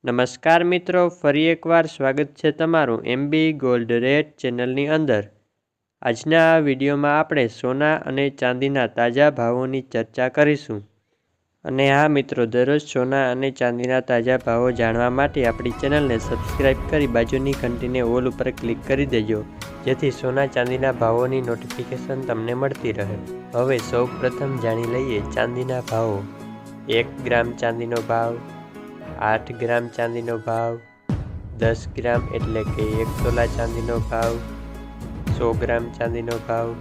નમસ્કાર મિત્રો, ફરી એકવાર સ્વાગત છે તમારું એમબી ગોલ્ડ રેટ ચેનલની અંદર। આજના આ વિડીયોમાં આપણે સોના અને ચાંદીના તાજા ભાવોની ચર્ચા કરીશું। અને હા મિત્રો, દરરોજ સોના અને ચાંદીના તાજા ભાવો જાણવા માટે આપણી ચેનલને સબસ્ક્રાઇબ કરી બાજુની ઘંટીને ઓલ ઉપર ક્લિક કરી દેજો, જેથી સોના ચાંદીના ભાવોની નોટિફિકેશન તમને મળતી રહે। હવે સૌ પ્રથમ જાણી લઈએ ચાંદીના ભાવો। 1 ગ્રામ ચાંદીનો ભાવ, 8 ગ્રામ ચાંદીનો ભાવ, 10 ગ્રામ એટલે કે 1 તોલા ચાંદીનો ભાવ, 100 ગ્રામ ચાંદીનો ભાવ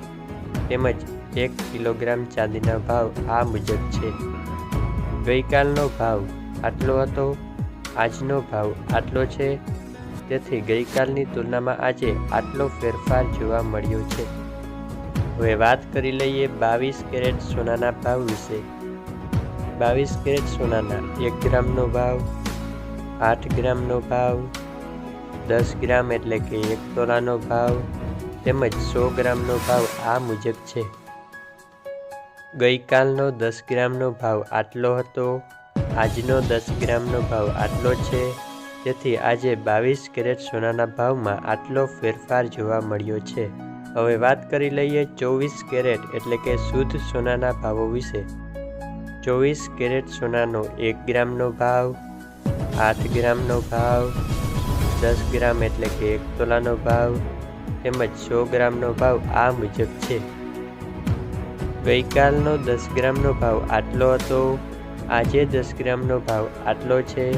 તેમજ 1 કિલોગ્રામ ચાંદીના ભાવ આ મુજબ છે। ગઈકાલનો ભાવ આટલો હતો, આજનો ભાવ આટલો છે, તેથી ગઈકાલની તુલનામાં આજે આટલો ફેરફાર જોવા મળ્યો છે। હવે વાત કરી લઈએ 22 કેરેટ સોનાના ભાવ વિશે। 22 કેરેટ સોનાના 1 ગ્રામનો ભાવ, 8 ગ્રામનો ભાવ, 10 ગ્રામ એટલે કે 1 તોલાનો ભાવ તેમજ 100 ગ્રામનો ભાવ આ મુજબ છે। ગઈકાલનો 10 ગ્રામનો ભાવ આટલો હતો, આજનો 10 ગ્રામનો ભાવ આટલો છે, તેથી આજે 22 કેરેટ સોનાના ભાવમાં આટલો ફેરફાર જોવા મળ્યો છે। હવે વાત કરી લઈએ 24 કેરેટ એટલે કે શુદ્ધ સોનાના ભાવો વિશે। 24 કેરેટ સોનાનો 1 ગ્રામનો ભાવ, 8 ગ્રામનો ભાવ, 10 ગ્રામ એટલે કે 1 તોલાનો ભાવ તેમજ 100 ગ્રામનો ભાવ આ મુજબ છે। ગઈકાલનો 10 ગ્રામનો ભાવ આટલો હતો, આજે 10 ગ્રામનો ભાવ આટલો છે,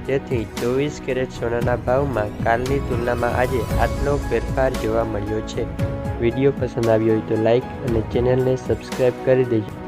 તેથી 24 કેરેટ સોનાના ભાવમાં કાલની તુલનામાં આજે આટલો ફેરફાર જોવા મળ્યો છે। વિડીયો પસંદ આવ્યો હોય તો લાઈક અને ચેનલને સબસ્ક્રાઈબ કરી દેજો।